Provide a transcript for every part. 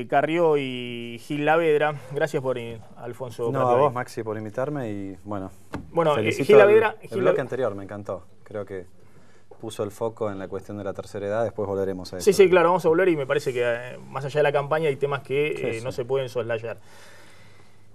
Carrió y Gil Lavedra, gracias por ir, Alfonso. No, a vos, Maxi, por invitarme y bueno, felicito Gil Lavedra, el bloque anterior, me encantó. Creo que puso el foco en la cuestión de la tercera edad, después volveremos a eso. Sí, claro, vamos a volver y me parece que más allá de la campaña hay temas que no se pueden soslayar.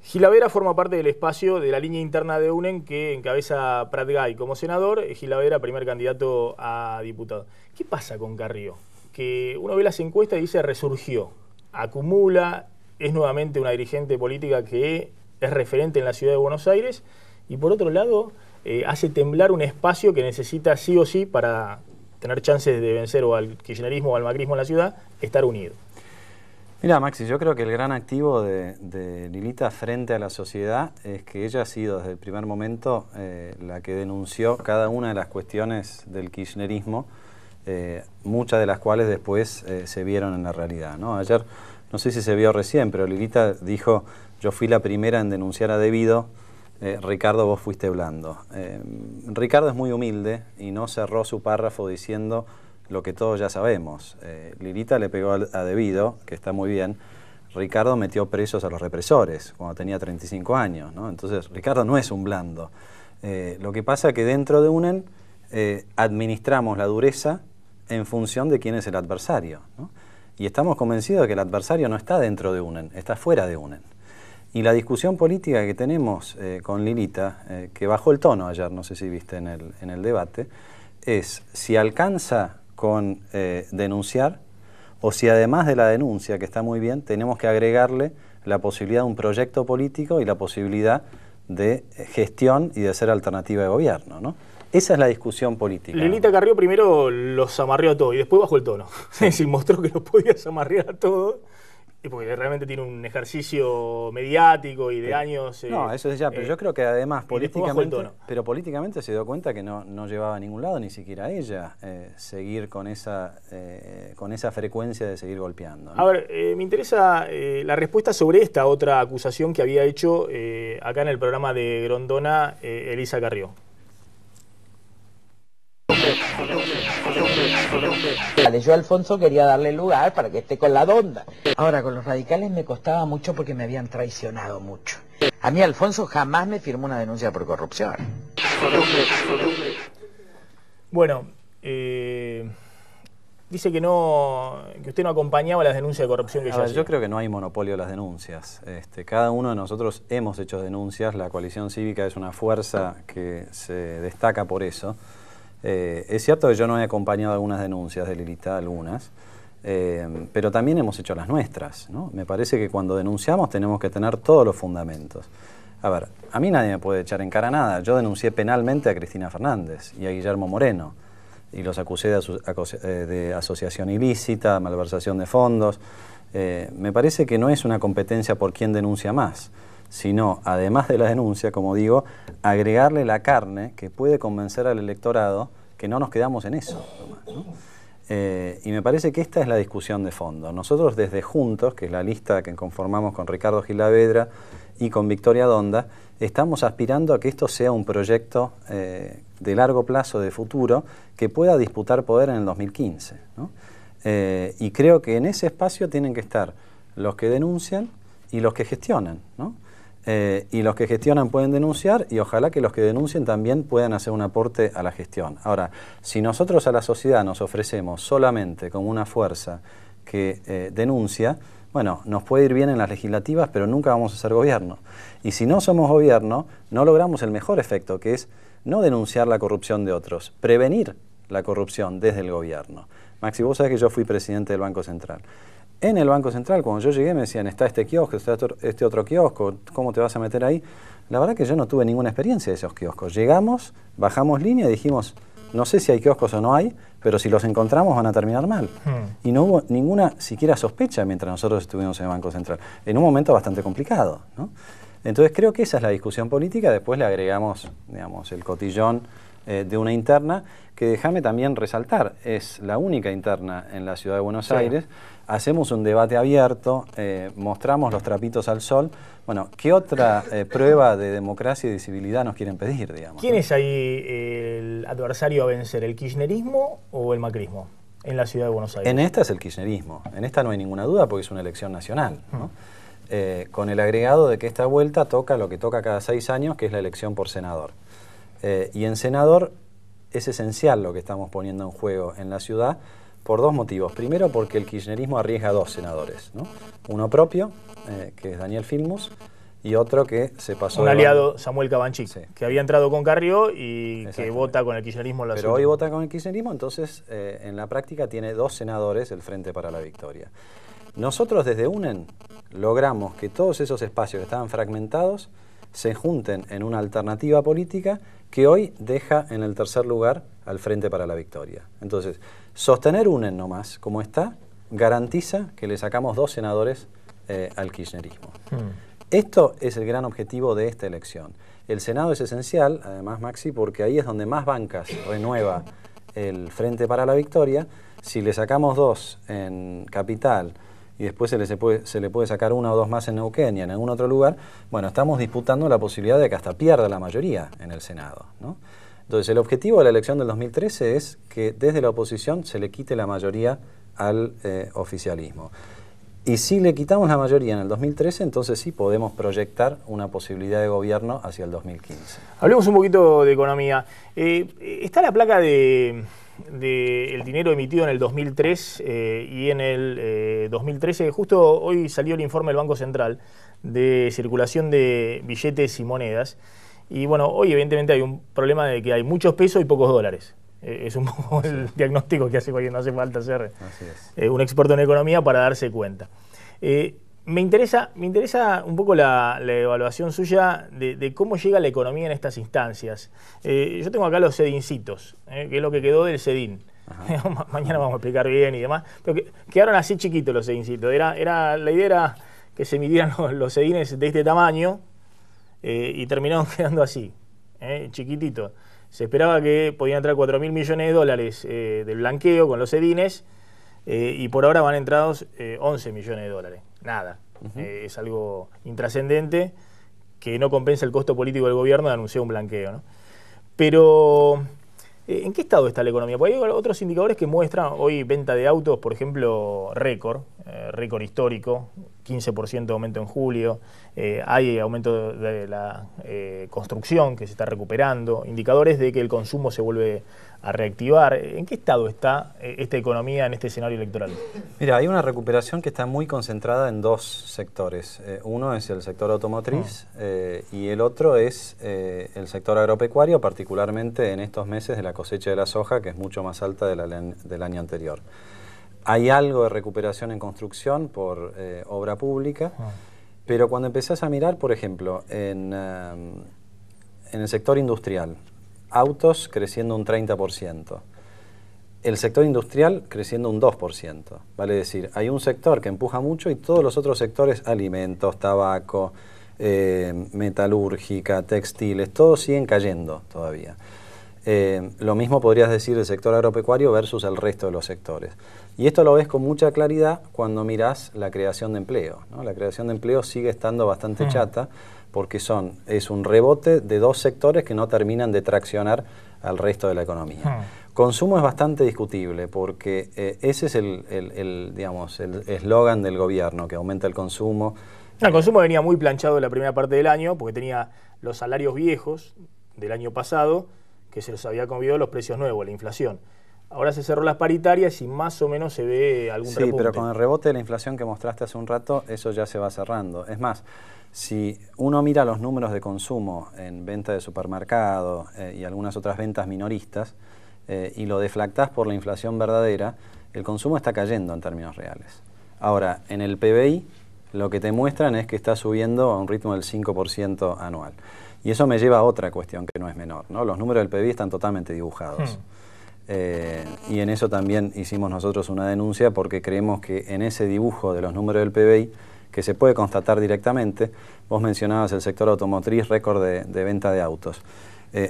Gil Lavedra forma parte del espacio de la línea interna de UNEN que encabeza Prat Gay como senador, Gil Lavedra primer candidato a diputado. ¿Qué pasa con Carrió? Que uno ve las encuestas y dice resurgió, acumula, es nuevamente una dirigente política que es referente en la ciudad de Buenos Aires y por otro lado hace temblar un espacio que necesita sí o sí para tener chances de vencer o al kirchnerismo o al macrismo en la ciudad, estar unido. Mira, Maxi, yo creo que el gran activo de Lilita frente a la sociedad es que ella ha sido desde el primer momento la que denunció cada una de las cuestiones del kirchnerismo, muchas de las cuales después se vieron en la realidad, ¿no? Ayer, no sé si se vio recién, pero Lilita dijo, yo fui la primera en denunciar a Debido, Ricardo, vos fuiste blando. Ricardo es muy humilde y no cerró su párrafo diciendo lo que todos ya sabemos. Lilita le pegó a Debido, que está muy bien. Ricardo metió presos a los represores cuando tenía 35 años, ¿no? Entonces, Ricardo no es un blando. Lo que pasa es que dentro de UNEN administramos la dureza en función de quién es el adversario, ¿no? Y estamos convencidos de que el adversario no está dentro de UNEN, está fuera de UNEN. Y la discusión política que tenemos con Lilita, que bajó el tono ayer, no sé si viste en el debate, es si alcanza con denunciar o si además de la denuncia, que está muy bien, tenemos que agregarle la posibilidad de un proyecto político y la posibilidad de gestión y de ser alternativa de gobierno, ¿no? Esa es la discusión política. Lilita Carrió primero los amarreó a todos y después bajó el tono. Sí. Es decir, mostró que los podías amarrear a todos, porque realmente tiene un ejercicio mediático y de años. No, eso es ya, pero yo creo que además políticamente se dio cuenta que no llevaba a ningún lado, ni siquiera a ella, seguir con esa frecuencia de seguir golpeando, ¿no? A ver, me interesa la respuesta sobre esta otra acusación que había hecho acá en el programa de Grondona Elisa Carrió. Yo a Alfonso quería darle lugar para que esté con la Donda. Ahora, con los radicales me costaba mucho porque me habían traicionado mucho. A mí Alfonso jamás me firmó una denuncia por corrupción. Bueno, dice que usted no acompañaba las denuncias de corrupción que ella hacía. Yo creo que no hay monopolio de las denuncias. Cada uno de nosotros hemos hecho denuncias. La coalición cívica es una fuerza que se destaca por eso. Es cierto que yo no he acompañado algunas denuncias de Lilita, algunas, pero también hemos hecho las nuestras, ¿no? Me parece que cuando denunciamos tenemos que tener todos los fundamentos. A ver, a mí nadie me puede echar en cara nada. Yo denuncié penalmente a Cristina Fernández y a Guillermo Moreno y los acusé de asociación ilícita, malversación de fondos. Me parece que no es una competencia por quién denuncia más, sino, además de la denuncia, como digo, agregarle la carne que puede convencer al electorado que no nos quedamos en eso, ¿no? Y me parece que esta es la discusión de fondo. Nosotros desde Juntos, que es la lista que conformamos con Ricardo Gil Lavedra y con Victoria Donda, estamos aspirando a que esto sea un proyecto de largo plazo, de futuro, que pueda disputar poder en el 2015, ¿no? Y creo que en ese espacio tienen que estar los que denuncian y los que gestionan, ¿no? Y los que gestionan pueden denunciar y ojalá que los que denuncien también puedan hacer un aporte a la gestión. Ahora, si nosotros a la sociedad nos ofrecemos solamente como una fuerza que denuncia, bueno, nos puede ir bien en las legislativas, pero nunca vamos a ser gobierno. Y si no somos gobierno, no logramos el mejor efecto, que es no denunciar la corrupción de otros, prevenir la corrupción desde el gobierno. Maxi, vos sabés que yo fui presidente del Banco Central. En el Banco Central, cuando yo llegué, me decían, está este kiosco, está este otro kiosco, ¿cómo te vas a meter ahí? La verdad que yo no tuve ninguna experiencia de esos kioscos. Llegamos, bajamos línea y dijimos, no sé si hay kioscos o no hay, pero si los encontramos van a terminar mal. Y no hubo ninguna siquiera sospecha mientras nosotros estuvimos en el Banco Central, en un momento bastante complicado, ¿no? Entonces creo que esa es la discusión política, después le agregamos, digamos, el cotillón de una interna, que déjame también resaltar, es la única interna en la ciudad de Buenos Aires. Hacemos un debate abierto, mostramos los trapitos al sol. Bueno, ¿qué otra prueba de democracia y de civilidad nos quieren pedir, digamos? ¿Quién es ahí el adversario a vencer, el kirchnerismo o el macrismo? en la ciudad de Buenos Aires. En esta es el kirchnerismo, en esta no hay ninguna duda porque es una elección nacional, ¿no? Con el agregado de que esta vuelta toca lo que toca cada 6 años, que es la elección por senador. Y en senador es esencial lo que estamos poniendo en juego en la ciudad por 2 motivos. Primero, porque el kirchnerismo arriesga 2 senadores, ¿no? Uno propio, que es Daniel Filmus, y otro que se pasó... Un aliado, Samuel Cabanchik, sí, que había entrado con Carrió y que vota con el kirchnerismo en la Pero hoy vota con el kirchnerismo, entonces en la práctica tiene 2 senadores el Frente para la Victoria. Nosotros desde UNEN logramos que todos esos espacios que estaban fragmentados se junten en una alternativa política que hoy deja en el tercer lugar al Frente para la Victoria. Entonces, sostener UNEN nomás, como está, garantiza que le sacamos 2 senadores al kirchnerismo. Esto es el gran objetivo de esta elección. El Senado es esencial, además, Maxi, porque ahí es donde más bancas renueva el Frente para la Victoria. Si le sacamos 2 en Capital y después se le puede sacar 1 o 2 más en Neuquén y en algún otro lugar, bueno, estamos disputando la posibilidad de que hasta pierda la mayoría en el Senado, ¿no? Entonces, el objetivo de la elección del 2013 es que desde la oposición se le quite la mayoría al oficialismo. Y si le quitamos la mayoría en el 2013, entonces sí podemos proyectar una posibilidad de gobierno hacia el 2015. Hablemos un poquito de economía. Está la placa de el dinero emitido en el 2003 y en el 2013. Justo hoy salió el informe del Banco Central de circulación de billetes y monedas. Y bueno, hoy evidentemente hay un problema de que hay muchos pesos y pocos dólares. Es un poco el diagnóstico que hace cuando no hace falta ser un experto en economía para darse cuenta. Me interesa un poco la evaluación suya de cómo llega la economía en estas instancias. Yo tengo acá los CEDINcitos, que es lo que quedó del CEDIN. Mañana vamos a explicar bien y demás. Pero quedaron así chiquitos los CEDINcitos. La idea era que se midieran los CEDINes de este tamaño y terminaron quedando así, chiquititos. Se esperaba que podían entrar 4.000 millones de dólares del blanqueo con los CEDINes y por ahora van entrados 11 millones de dólares. Nada. Es algo intrascendente que no compensa el costo político del gobierno de anunciar un blanqueo, ¿no? Pero, ¿en qué estado está la economía? Porque hay otros indicadores que muestran hoy venta de autos, por ejemplo, récord histórico, 15% de aumento en julio, hay aumento de la construcción que se está recuperando, indicadores de que el consumo se vuelve a reactivar. ¿En qué estado está esta economía en este escenario electoral? Mira, hay una recuperación que está muy concentrada en 2 sectores. Uno es el sector automotriz y el otro es el sector agropecuario, particularmente en estos meses de la cosecha de la soja, que es mucho más alta del año anterior. Hay algo de recuperación en construcción por obra pública, pero cuando empezás a mirar, por ejemplo, en el sector industrial, autos creciendo un 30%, el sector industrial creciendo un 2%, vale decir, hay un sector que empuja mucho y todos los otros sectores, alimentos, tabaco, metalúrgica, textiles, todos siguen cayendo todavía. Lo mismo podrías decir del sector agropecuario versus el resto de los sectores. Y esto lo ves con mucha claridad cuando mirás la creación de empleo, ¿no? La creación de empleo sigue estando bastante chata porque es un rebote de 2 sectores que no terminan de traccionar al resto de la economía. Consumo es bastante discutible porque ese es digamos, el eslogan del gobierno, que aumenta el consumo. El consumo venía muy planchado en la primera parte del año porque tenía los salarios viejos del año pasado que se los había comido los precios nuevos, la inflación. Ahora se cerró las paritarias y más o menos se ve algún repunte. Sí, pero con el rebote de la inflación que mostraste hace un rato, eso ya se va cerrando. Es más, si uno mira los números de consumo en venta de supermercado y algunas otras ventas minoristas y lo deflactás por la inflación verdadera, el consumo está cayendo en términos reales. Ahora, en el PBI lo que te muestran es que está subiendo a un ritmo del 5% anual. Y eso me lleva a otra cuestión que no es menor, ¿no? Los números del PBI están totalmente dibujados. Y en eso también hicimos nosotros una denuncia porque creemos que en ese dibujo de los números del PBI, que se puede constatar directamente, vos mencionabas el sector automotriz, récord de venta de autos.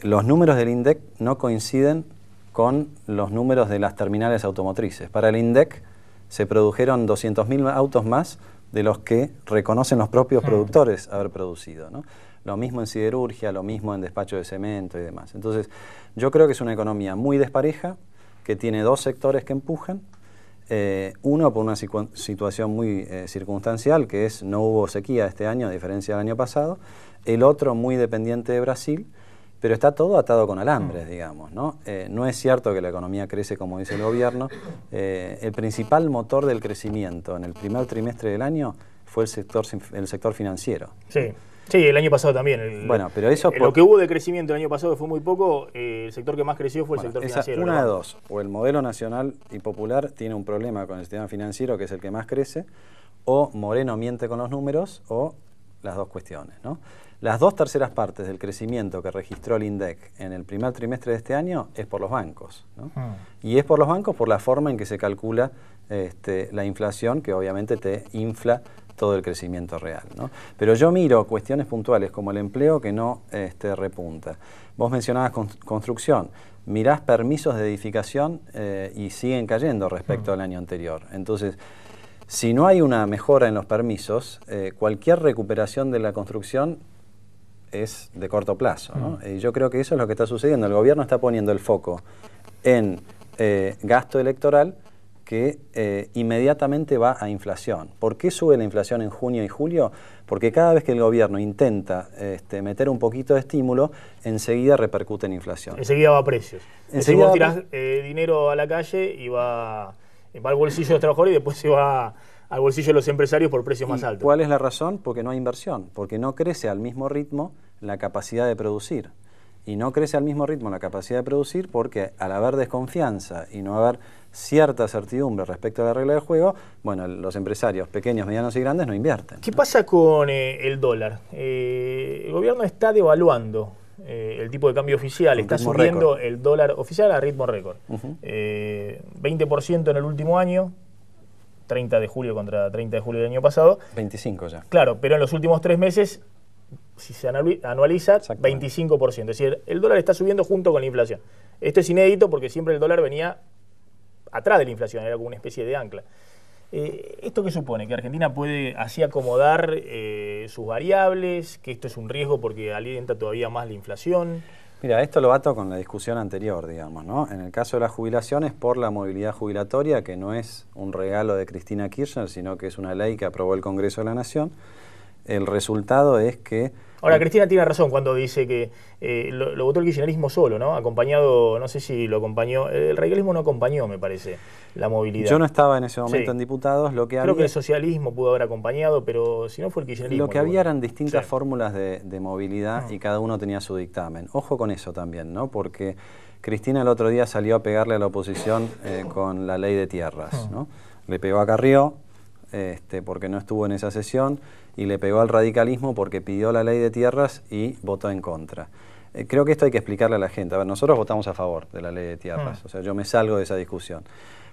Los números del INDEC no coinciden con los números de las terminales automotrices. Para el INDEC se produjeron 200.000 autos más de los que reconocen los propios productores haber producido, ¿no? Lo mismo en siderurgia, lo mismo en despacho de cemento y demás. Entonces, yo creo que es una economía muy despareja, que tiene dos sectores que empujan. Uno por una situación muy circunstancial, que es no hubo sequía este año a diferencia del año pasado. El otro muy dependiente de Brasil, pero está todo atado con alambres, digamos, ¿no? No es cierto que la economía crece como dice el gobierno. El principal motor del crecimiento en el primer trimestre del año fue el sector financiero. Sí. Sí, el año pasado también. Bueno, pero eso lo que hubo de crecimiento el año pasado, que fue muy poco, el sector que más creció fue el sector financiero. Una de dos, o el modelo nacional y popular tiene un problema con el sistema financiero, que es el que más crece, o Moreno miente con los números, o las dos cuestiones, ¿no? Las 2/3 partes del crecimiento que registró el INDEC en el primer trimestre de este año es por los bancos, ¿no? Y es por los bancos por la forma en que se calcula la inflación, que obviamente te infla todo el crecimiento real, ¿no? Pero yo miro cuestiones puntuales como el empleo que no repunta. Vos mencionabas construcción, mirás permisos de edificación y siguen cayendo respecto al año anterior. Entonces, si no hay una mejora en los permisos, cualquier recuperación de la construcción es de corto plazo, ¿no? Y yo creo que eso es lo que está sucediendo. El gobierno está poniendo el foco en gasto electoral que inmediatamente va a inflación. ¿Por qué sube la inflación en junio y julio? Porque cada vez que el gobierno intenta meter un poquito de estímulo, enseguida repercute en inflación. Enseguida va a precios. Enseguida vos tirás dinero a la calle y va al bolsillo de los trabajadores y después se va al bolsillo de los empresarios por precios más altos. ¿Cuál es la razón? Porque no hay inversión, porque no crece al mismo ritmo la capacidad de producir. Y no crece al mismo ritmo la capacidad de producir porque al haber desconfianza y no haber cierta certidumbre respecto a la regla del juego, bueno, los empresarios pequeños, medianos y grandes no invierten. ¿Qué pasa con el dólar? El gobierno está devaluando el tipo de cambio oficial, está subiendo el dólar oficial a ritmo récord. 20% en el último año, 30 de julio contra 30 de julio del año pasado. 25 ya. Claro, pero en los últimos 3 meses, si se anualiza, 25%. Es decir, el dólar está subiendo junto con la inflación. Esto es inédito porque siempre el dólar venía atrás de la inflación, era como una especie de ancla. ¿Esto qué supone? ¿Que Argentina puede así acomodar sus variables? ¿Que esto es un riesgo porque alienta todavía más la inflación? Mira, esto lo ato con la discusión anterior, digamos, ¿no? En el caso de las jubilaciones, por la movilidad jubilatoria, que no es un regalo de Cristina Kirchner, sino que es una ley que aprobó el Congreso de la Nación, el resultado es que... Ahora, Cristina tiene razón cuando dice que lo votó el kirchnerismo solo, ¿no? Acompañado, no sé si lo acompañó, el radicalismo no acompañó, me parece, la movilidad. Yo no estaba en ese momento en diputados, lo que Creo que el socialismo pudo haber acompañado, pero si no fue el kirchnerismo. Lo que había eran distintas fórmulas de movilidad y cada uno tenía su dictamen. Ojo con eso también, ¿no? Porque Cristina el otro día salió a pegarle a la oposición con la ley de tierras, ¿no? Le pegó a Carrió, porque no estuvo en esa sesión, y le pegó al radicalismo porque pidió la ley de tierras y votó en contra. Creo que esto hay que explicarle a la gente. A ver, nosotros votamos a favor de la ley de tierras, o sea, yo me salgo de esa discusión.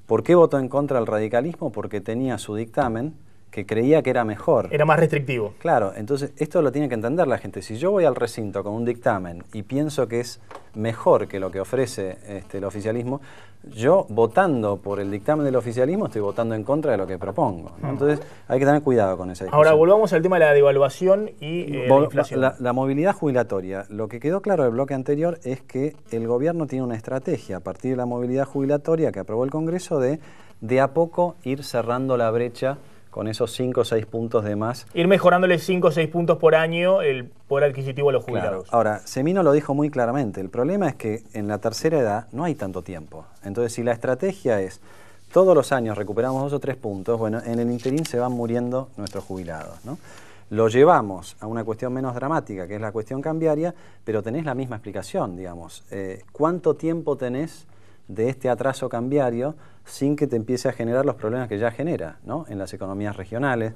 ¿Por qué votó en contra el radicalismo? Porque tenía su dictamen que creía que era mejor. Era más restrictivo. Claro, entonces esto lo tiene que entender la gente. Si yo voy al recinto con un dictamen y pienso que es mejor que lo que ofrece el oficialismo, yo votando por el dictamen del oficialismo estoy votando en contra de lo que propongo, ¿no? Entonces hay que tener cuidado con esa discusión. Ahora volvamos al tema de la devaluación y la inflación. La movilidad jubilatoria. Lo que quedó claro del bloque anterior es que el gobierno tiene una estrategia a partir de la movilidad jubilatoria que aprobó el Congreso de a poco ir cerrando la brecha con esos 5 o 6 puntos de más. Ir mejorándole 5 o 6 puntos por año el poder adquisitivo a los jubilados. Claro. Ahora, Semino lo dijo muy claramente, el problema es que en la tercera edad no hay tanto tiempo. Entonces, si la estrategia es todos los años recuperamos 2 o 3 puntos, bueno, en el interín se van muriendo nuestros jubilados, ¿no? Lo llevamos a una cuestión menos dramática, que es la cuestión cambiaria, pero tenés la misma explicación, digamos. ¿Cuánto tiempo tenés de este atraso cambiario sin que te empiece a generar los problemas que ya genera, ¿no? En las economías regionales?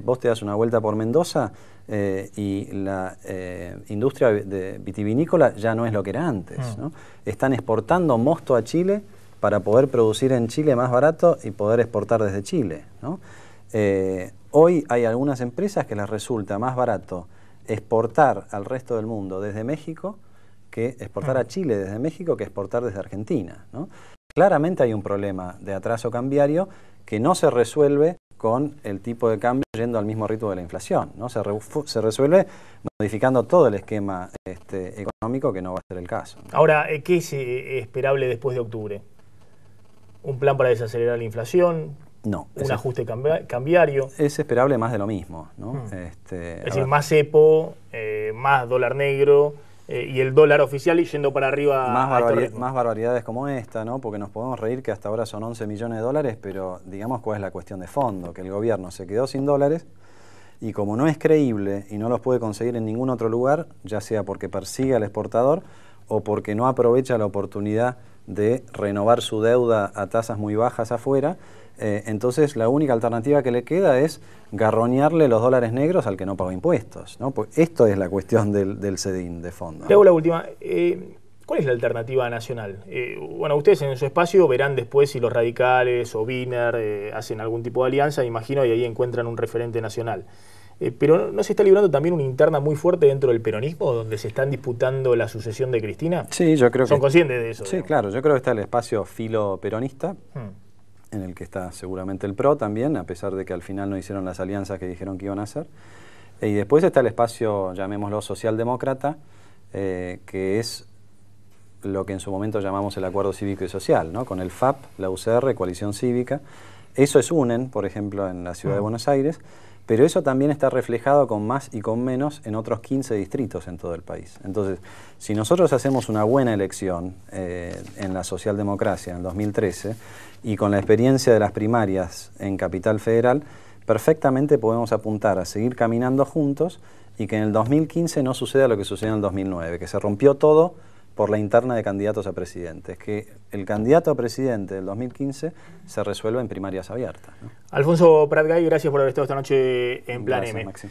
Vos te das una vuelta por Mendoza y la industria vitivinícola ya no es lo que era antes, ¿no? Están exportando mosto a Chile para poder producir en Chile más barato y poder exportar desde Chile, ¿no? Hoy hay algunas empresas que les resulta más barato exportar al resto del mundo desde México que exportar a Chile desde México que exportar desde Argentina, ¿no? Claramente hay un problema de atraso cambiario que no se resuelve con el tipo de cambio yendo al mismo ritmo de la inflación, ¿no? Se resuelve modificando todo el esquema económico, que no va a ser el caso, ¿no? Ahora, ¿qué es esperable después de octubre? un plan para desacelerar la inflación, no, un ajuste cambiario. Es esperable más de lo mismo, ¿no? Es decir, más cepo, más dólar negro y el dólar oficial yendo para arriba. Más barbaridades como esta, ¿no? Porque nos podemos reír que hasta ahora son 11 millones de dólares, pero digamos cuál es la cuestión de fondo, que el gobierno se quedó sin dólares y como no es creíble y no los puede conseguir en ningún otro lugar, ya sea porque persigue al exportador o porque no aprovecha la oportunidad de renovar su deuda a tasas muy bajas afuera, entonces la única alternativa que le queda es garroñarle los dólares negros al que no pagó impuestos, ¿no? Pues esto es la cuestión del SEDIN de fondo. Le hago la última. ¿Cuál es la alternativa nacional? Bueno, ustedes en su espacio verán después si los radicales o Wiener hacen algún tipo de alianza, imagino, y ahí encuentran un referente nacional. Pero ¿no se está librando también una interna muy fuerte dentro del peronismo, donde se están disputando la sucesión de Cristina? Sí, yo creo que... ¿Son conscientes de eso? Sí, claro, yo creo que está el espacio filo peronista, en el que está seguramente el PRO también, a pesar de que al final no hicieron las alianzas que dijeron que iban a hacer. Y después está el espacio, llamémoslo socialdemócrata, que es lo que en su momento llamamos el acuerdo cívico y social, ¿no? Con el FAP, la UCR, Coalición Cívica. Eso es UNEN, por ejemplo, en la ciudad de Buenos Aires, pero eso también está reflejado con más y con menos en otros 15 distritos en todo el país. Entonces, si nosotros hacemos una buena elección en la socialdemocracia en el 2013 y con la experiencia de las primarias en Capital Federal, perfectamente podemos apuntar a seguir caminando juntos y que en el 2015 no suceda lo que sucedió en el 2009, que se rompió todo por la interna de candidatos a presidentes, que el candidato a presidente del 2015 se resuelva en primarias abiertas, ¿no? Alfonso Prat Gay, gracias por haber estado esta noche en Plan M. Maxi.